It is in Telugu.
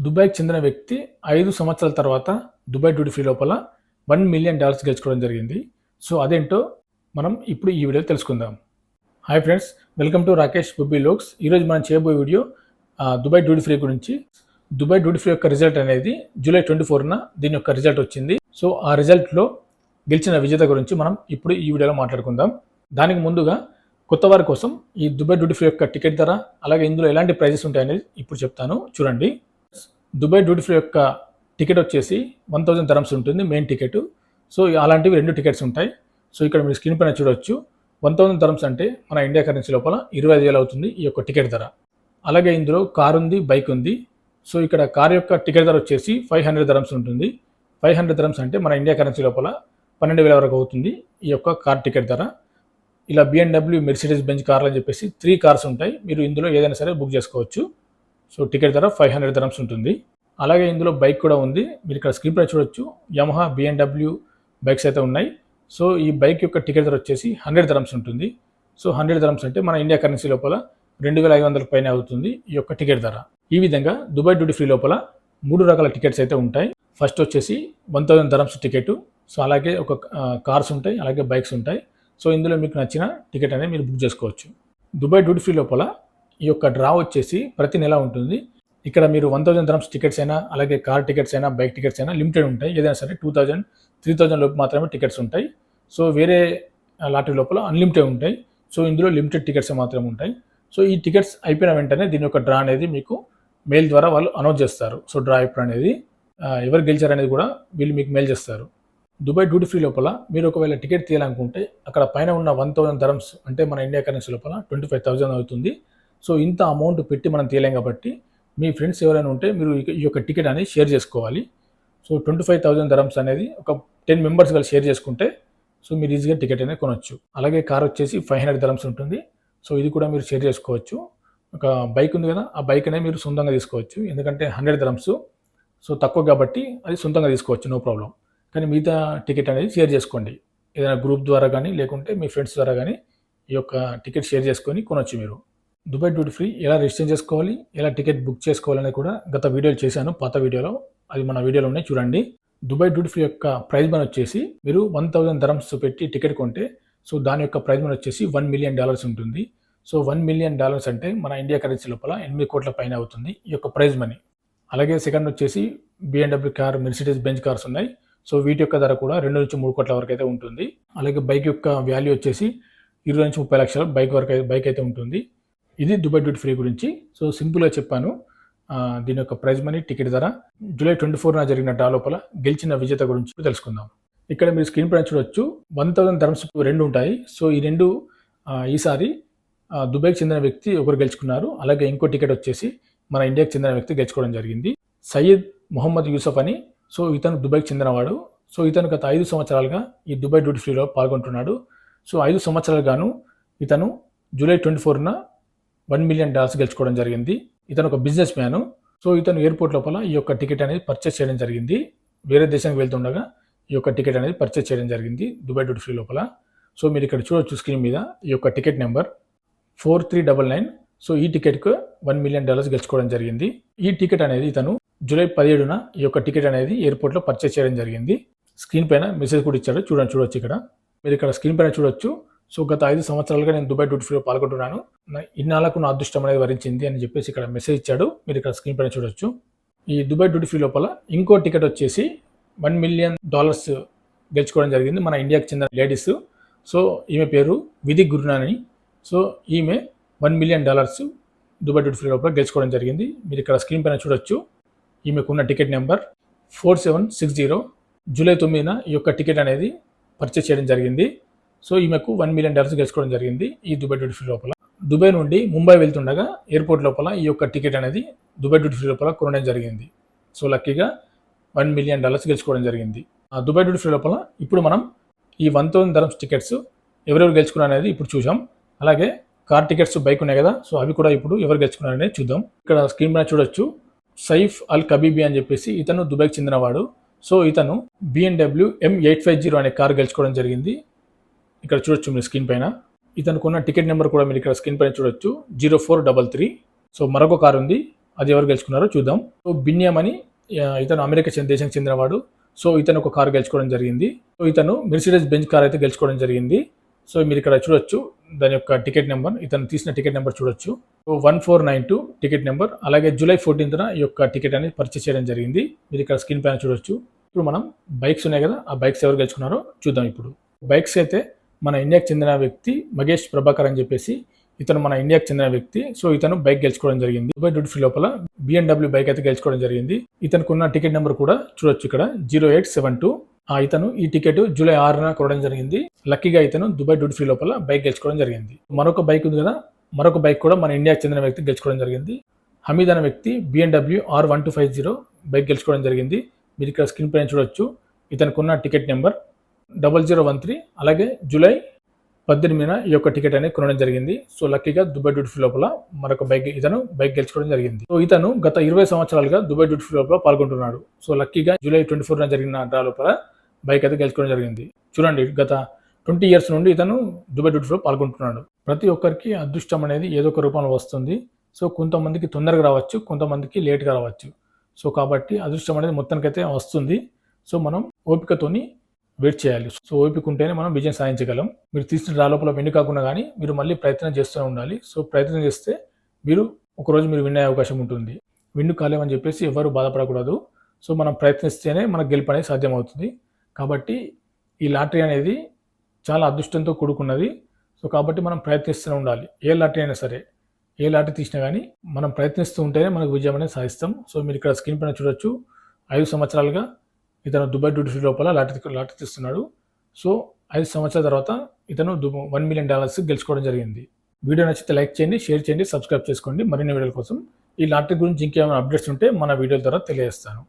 దుబాయ్‌కి చెందిన వ్యక్తి 5 సంవత్సరాల తర్వాత దుబాయ్ డ్యూటీ ఫ్రీ లోపల $1 మిలియన్ గెలుచుకోవడం జరిగింది. సో, అదేంటో మనం ఇప్పుడు ఈ వీడియోలో తెలుసుకుందాం. Hi friends, welcome to Rakesh Bubbi vlogs. ఈరోజు మనం చేయబోయే వీడియో దుబాయ్ డ్యూటీ ఫ్రీ గురించి. దుబాయ్ డ్యూటీ ఫ్రీ యొక్క రిజల్ట్ అనేది జూలై 24న దీని యొక్క రిజల్ట్ వచ్చింది. సో, ఆ రిజల్ట్లో గెలిచిన విజేత గురించి మనం ఇప్పుడు ఈ వీడియోలో మాట్లాడుకుందాం. దానికి ముందుగా కొత్త వారి కోసం ఈ దుబాయ్ డ్యూటీ ఫ్రీ యొక్క టికెట్ ధర, అలాగే ఇందులో ఎలాంటి ప్రైజెస్ ఉంటాయనేది ఇప్పుడు చెప్తాను, చూడండి. దుబాయ్ డ్యూటీ ఫ్రీ యొక్క టికెట్ వచ్చేసి 1000 dirhams ఉంటుంది, మెయిన్ టికెట్. సో, అలాంటివి 2 టికెట్స్ ఉంటాయి. సో, ఇక్కడ మీరు స్క్రీన్ పైన చూడొచ్చు. 1000 dirhams అంటే మన ఇండియా కరెన్సీ లోపల 25,000 అవుతుంది ఈ యొక్క టికెట్ ధర. అలాగే ఇందులో కార్ ఉంది, బైక్ ఉంది. సో, ఇక్కడ కార్ యొక్క టికెట్ ధర వచ్చేసి 500 dirhams ఉంటుంది. 500 dirhams అంటే మన ఇండియా కరెన్సీ లోపల 12,000 వరకు అవుతుంది ఈ యొక్క కార్ టికెట్ ధర. ఇలా BMW, మెర్సిడెస్ బెంజ్ కార్లు అని చెప్పేసి 3 కార్స్ ఉంటాయి. మీరు ఇందులో ఏదైనా సరే బుక్ చేసుకోవచ్చు. సో, టికెట్ ధర 500 dirhams ఉంటుంది. అలాగే ఇందులో బైక్ కూడా ఉంది. మీరు ఇక్కడ స్క్రీన్ పై చూడొచ్చు. యమహా, BMW బైక్స్ అయితే ఉన్నాయి. సో, ఈ బైక్ యొక్క టికెట్ ధర వచ్చేసి 100 dirhams ఉంటుంది. సో, 100 dirhams అంటే మన ఇండియా కరెన్సీ లోపల 2,500 పైన అవుతుంది ఈ యొక్క టికెట్ ధర. ఈ విధంగా దుబాయ్ డ్యూటీ ఫ్రీ లోపల 3 రకాల టికెట్స్ అయితే ఉంటాయి. ఫస్ట్ వచ్చేసి 1000 dirhams టికెట్. సో, అలాగే ఒక కార్స్ ఉంటాయి, అలాగే బైక్స్ ఉంటాయి. సో, ఇందులో మీకు నచ్చిన టికెట్ అనేది మీరు బుక్ చేసుకోవచ్చు. దుబాయ్ డ్యూటీ ఫ్రీ లోపల ఈ యొక్క డ్రా వచ్చేసి ప్రతి నెల ఉంటుంది. ఇక్కడ మీరు 1000 dirhams టికెట్స్ అయినా, అలాగే కార్ టికెట్స్ అయినా, బైక్ టికెట్స్ అయినా లిమిటెడ్ ఉంటాయి. ఏదైనా సరే 2000, 3000 లోపు మాత్రమే టికెట్స్ ఉంటాయి. సో, వేరే లాటరీ లోపల అన్లిమిటెడ్ ఉంటాయి. సో, ఇందులో లిమిటెడ్ టికెట్స్ మాత్రమే ఉంటాయి. సో, ఈ టికెట్స్ అయిపోయిన వెంటనే దీని యొక్క డ్రా అనేది మీకు మెయిల్ ద్వారా వాళ్ళు అనౌన్స్ చేస్తారు. సో, డ్రా ఎప్పుడు అనేది, ఎవరు గెలిచారనేది కూడా వీళ్ళు మీకు మెయిల్ చేస్తారు. దుబాయ్ డ్యూటీ ఫ్రీ లోపల మీరు ఒకవేళ టికెట్ తీయాలనుకుంటే అక్కడ పైన ఉన్న 1000 dirhams అంటే మన ఇండియా కరెన్సీ లోపల 25,000 అవుతుంది. సో, ఇంత అమౌంట్ పెట్టి మనం తీయలేం కాబట్టి మీ ఫ్రెండ్స్ ఎవరైనా ఉంటే మీరు ఈ యొక్క టికెట్ అనేది షేర్ చేసుకోవాలి. సో, 25,000 dirhams అనేది ఒక 10 మెంబర్స్ కలిసి షేర్ చేసుకుంటే సో మీరు ఈజీగా టికెట్ అనేది కొనవచ్చు. అలాగే కార్ వచ్చేసి 500 dirhams ఉంటుంది. సో, ఇది కూడా మీరు షేర్ చేసుకోవచ్చు. ఒక బైక్ ఉంది కదా, ఆ బైక్ అనేది మీరు సొంతంగా తీసుకోవచ్చు. ఎందుకంటే 100 dirhams సో తక్కువ కాబట్టి అది సొంతంగా తీసుకోవచ్చు, నో ప్రాబ్లం. కానీ మిగతా టికెట్ అనేది షేర్ చేసుకోండి. ఏదైనా గ్రూప్ ద్వారా కానీ, లేకుంటే మీ ఫ్రెండ్స్ ద్వారా కానీ ఈ యొక్క టికెట్ షేర్ చేసుకొని కొనవచ్చు మీరు. దుబాయ్ డ్యూటీ ఫ్రీ ఎలా రిజిస్టర్ చేసుకోవాలి, ఎలా టికెట్ బుక్ చేసుకోవాలనేది కూడా గత వీడియోలు చేశాను, పాత వీడియోలో. అది మన వీడియోలో ఉన్నాయి, చూడండి. దుబాయ్ డ్యూటీ ఫ్రీ యొక్క ప్రైజ్ మనీ వచ్చేసి మీరు 1000 dirhams పెట్టి టికెట్ కొంటే సో దాని యొక్క ప్రైజ్ మనీ వచ్చేసి $1 million ఉంటుంది. సో, $1 million అంటే మన ఇండియా కరెన్సీ లోపల 8 కోట్ల పైన అవుతుంది ఈ యొక్క ప్రైజ్ మనీ. అలాగే సెకండ్ వచ్చేసి BMW car, Mercedes Benz cars ఉన్నాయి. సో, వీటి యొక్క ధర కూడా 2 నుంచి 3 కోట్ల వరకు అయితే ఉంటుంది. అలాగే బైక్ యొక్క వాల్యూ వచ్చేసి 20 నుంచి 30 లక్షల బైక్ అయితే ఉంటుంది. ఇది దుబాయ్ డ్యూటీ ఫ్రీ గురించి. సో, సింపుల్గా చెప్పాను. దీని యొక్క ప్రైజ్ మనీ, టికెట్ ధర. జూలై 24న జరిగిన డ్రా లోపల గెలిచిన విజేత గురించి తెలుసుకుందాం. ఇక్కడ మీరు స్క్రీన్ పైన చూడొచ్చు. 1000 dirhams 2 ఉంటాయి. సో, ఈ 2 ఈసారి దుబాయ్కి చెందిన వ్యక్తి ఒకరు గెలుచుకున్నారు. అలాగే ఇంకో టికెట్ వచ్చేసి మన ఇండియాకి చెందిన వ్యక్తి గెలుచుకోవడం జరిగింది. సయ్యద్ మొహమ్మద్ యూసఫ్ అని. సో, ఇతను దుబాయ్కి చెందినవాడు. సో, ఇతను గత 5 సంవత్సరాలుగా ఈ దుబాయ్ డ్యూటీ ఫ్రీలో పాల్గొంటున్నాడు. సో, 5 సంవత్సరాలు గాను ఇతను జూలై 24న $1 million గెలుచుకోవడం జరిగింది. ఇతను ఒక బిజినెస్ మ్యాను. సో, ఇతను ఎయిర్పోర్ట్ లోపల ఈ యొక్క టికెట్ అనేది పర్చేస్ చేయడం జరిగింది. వేరే దేశానికి వెళ్తుండగా ఈ యొక్క టికెట్ అనేది పర్చేస్ చేయడం జరిగింది దుబాయ్ డ్యూటీ ఫ్రీ లోపల. సో, మీరు ఇక్కడ చూడొచ్చు స్క్రీన్ మీద ఈ యొక్క టికెట్ నెంబర్ 4399. సో, ఈ టికెట్కు $1 million గెలుచుకోవడం జరిగింది. ఈ టికెట్ అనేది ఇతను జూలై 17న ఈ యొక్క టికెట్ అనేది ఎయిర్పోర్ట్లో పర్చేస్ చేయడం జరిగింది. స్క్రీన్ పైన మెసేజ్ కూడా ఇచ్చాడు, చూడొచ్చు ఇక్కడ. మీరు ఇక్కడ స్క్రీన్ పైన చూడొచ్చు. సో, గత 5 సంవత్సరాలుగా నేను దుబాయ్ డ్యూటీ ఫ్రీలో పాల్గొంటున్నాను. ఇన్నాళ్లకు నా అదృష్టం అనేది వరించింది అని చెప్పేసి ఇక్కడ మెసేజ్ ఇచ్చాడు. మీరు ఇక్కడ స్క్రీన్ పైన చూడొచ్చు. ఈ దుబాయ్ డ్యూటీ ఫ్రీ లోపల ఇంకో టికెట్ వచ్చేసి $1 million గెలుచుకోవడం జరిగింది మన ఇండియాకి చెందిన లేడీస్. సో, ఈమె పేరు విధి గురునాని. సో, ఈమె $1 million దుబాయ్ డ్యూటీ ఫ్రీ లోపల గెలుచుకోవడం జరిగింది. మీరు ఇక్కడ స్క్రీన్ పైన చూడొచ్చు. ఈమెకున్న టికెట్ నెంబర్ 4760. జూలై 9న ఈ యొక్క టికెట్ అనేది పర్చేస్ చేయడం జరిగింది. సో, ఈమెకు $1 million గెలుచుకోవడం జరిగింది ఈ దుబాయ్ డ్యూటీ ఫ్రీ లోపల. దుబాయ్ నుండి ముంబై వెళ్తుండగా ఎయిర్పోర్ట్ లోపల ఈ యొక్క టికెట్ అనేది దుబాయ్ డ్యూటీ ఫ్రీ లోపల కొనడం జరిగింది. సో, లక్కీగా $1 million గెలుచుకోవడం జరిగింది. ఆ దుబాయ్ డ్యూటీ ఫ్రీ లోపల ఇప్పుడు మనం ఈ 1000 dirhams టికెట్స్ ఎవరెవరు గెలుచుకున్నారు అనేది ఇప్పుడు చూసాం. అలాగే కార్ టికెట్స్, బైక్ ఉన్నాయి కదా, సో అవి కూడా ఇప్పుడు ఎవరు గెలుచుకున్నారు అనేది చూద్దాం. ఇక్కడ స్క్రీన్ పైన చూడొచ్చు. సైఫ్ అల్ కబీబీ అని చెప్పేసి ఇతను దుబాయ్కి చెందినవాడు. సో, ఇతను BMW M850 అనే కార్ గెలుచుకోవడం జరిగింది. ఇక్కడ చూడొచ్చు మీరు స్క్రీన్ పైన. ఇతనుకున్న టికెట్ నెంబర్ కూడా మీరు ఇక్కడ స్క్రీన్ పైన చూడొచ్చు, 0433. సో, మరొక కార్ ఉంది, అది ఎవరు గెలుచుకున్నారో చూద్దాం. సో బిన్యామ్ అని ఇతను అమెరికా దేశానికి చెందినవాడు. సో ఇతను ఒక కారు గెలుచుకోవడం జరిగింది. సో ఇతను మెర్సిడెస్ బెంజ్ కార్ అయితే గెలుచుకోవడం జరిగింది. సో మీరు ఇక్కడ చూడొచ్చు దాని యొక్క టికెట్ నెంబర్, ఇతను తీసిన టికెట్ నెంబర్ చూడొచ్చు. So 1492 ticket number. అలాగే జూలై 14న ఈ యొక్క టికెట్ అనేది పర్చేస్ చేయడం జరిగింది. మీరు ఇక్కడ స్క్రీన్ పైన చూడొచ్చు. ఇప్పుడు మనం బైక్స్ ఉన్నాయి కదా, ఆ బైక్స్ ఎవరు గెలుచుకున్నారో చూద్దాం. ఇప్పుడు బైక్స్ అయితే మన ఇండియాకి చెందిన వ్యక్తి మగేష్ ప్రభాకర్ అని చెప్పేసి ఇతను మన ఇండియాకి చెందిన వ్యక్తి. సో ఇతను బైక్ గెలుచుకోవడం జరిగింది. దుబాయ్ డ్యూటీ ఫ్రీ లోపల BMW బైక్ అయితే గెలుచుకోవడం జరిగింది. ఇతనికి ఉన్న టికెట్ నెంబర్ కూడా చూడొచ్చు ఇక్కడ 0872. ఇతను ఈ టికెట్ జూలై 6న కొనడం జరిగింది. లక్కీగా ఇతను దుబాయ్ డ్యూటీ ఫ్రీ లోపల బైక్ గెలుచుకోవడం జరిగింది. మరొక బైక్ ఉంది కదా, మరొక బైక్ కూడా మన ఇండియాకి చెందిన వ్యక్తి గెలుచుకోవడం జరిగింది. హమీద్ అనే వ్యక్తి BMW R1250 బైక్ గెలుచుకోవడం జరిగింది. మీరు ఇక్కడ స్క్రీన్ పైన చూడొచ్చు. ఇతనికి ఉన్న టికెట్ నెంబర్ 0013. అలాగే జూలై 18న ఈ యొక్క టికెట్ అనేది కొనడం జరిగింది. సో లక్కీగా దుబాయ్ డ్యూటీ ఫ్రీ లోపల మరొక ఇతను బైక్ గెలుచుకోవడం జరిగింది. సో ఇతను గత 20 సంవత్సరాలుగా దుబాయ్ డ్యూటీ ఫ్రీ లోపల పాల్గొంటున్నాడు. సో లక్కీగా జూలై 24న జరిగిన డ్రా లోపల బైక్ అయితే గెలుచుకోవడం జరిగింది. చూడండి, గత 20 years నుండి ఇతను దుబాయ్ డ్యూటీ ఫ్రీలో పాల్గొంటున్నాడు. ప్రతి ఒక్కరికి అదృష్టం అనేది ఏదో ఒక రూపంలో వస్తుంది. సో కొంతమందికి తొందరగా రావచ్చు, కొంతమందికి లేట్గా రావచ్చు. సో కాబట్టి అదృష్టం అనేది మొత్తానికైతే వస్తుంది. సో మనం ఓపికతోని వెయిట్ చేయాలి. సో ఓపిక ఉంటేనే మనం విజయం సాధించగలం. మీరు తీసిన డ్రా లోపల విన్ కాకుండా కానీ మీరు మళ్ళీ ప్రయత్నం చేస్తూనే ఉండాలి. సో ప్రయత్నం చేస్తే ఒకరోజు మీరు విన్ అయ్యే అవకాశం ఉంటుంది. విన్ కాలేమని చెప్పేసి ఎవరు బాధపడకూడదు. సో మనం ప్రయత్నిస్తేనే మనకు గెలుపు అనేది సాధ్యమవుతుంది. కాబట్టి ఈ లాటరీ అనేది చాలా అదృష్టంతో కూడుకున్నది. సో కాబట్టి మనం ప్రయత్నిస్తూనే ఉండాలి. ఏ లాటరీ అయినా సరే, ఏ లాటరీ తీసినా కానీ మనం ప్రయత్నిస్తూ ఉంటేనే మనకు విజయం అనేది సాధిస్తాం. సో మీరు ఇక్కడ స్క్రీన్ పైన చూడొచ్చు. 5 సంవత్సరాలుగా ఇతను దుబాయ్ డ్యూటీ ఫ్రీ లోపల లాటరీ తీస్తున్నాడు. సో 5 సంవత్సరాల తర్వాత ఇతను $1 million గెలుచుకోవడం జరిగింది. వీడియో నచ్చితే లైక్ చేయండి, షేర్ చేయండి, సబ్స్క్రైబ్ చేసుకోండి. మరిన్ని వీడియోల కోసం ఈ లాటరీ గురించి ఇంకేమైనా అప్డేట్స్ ఉంటే మన వీడియోల ద్వారా తెలియజేస్తాను.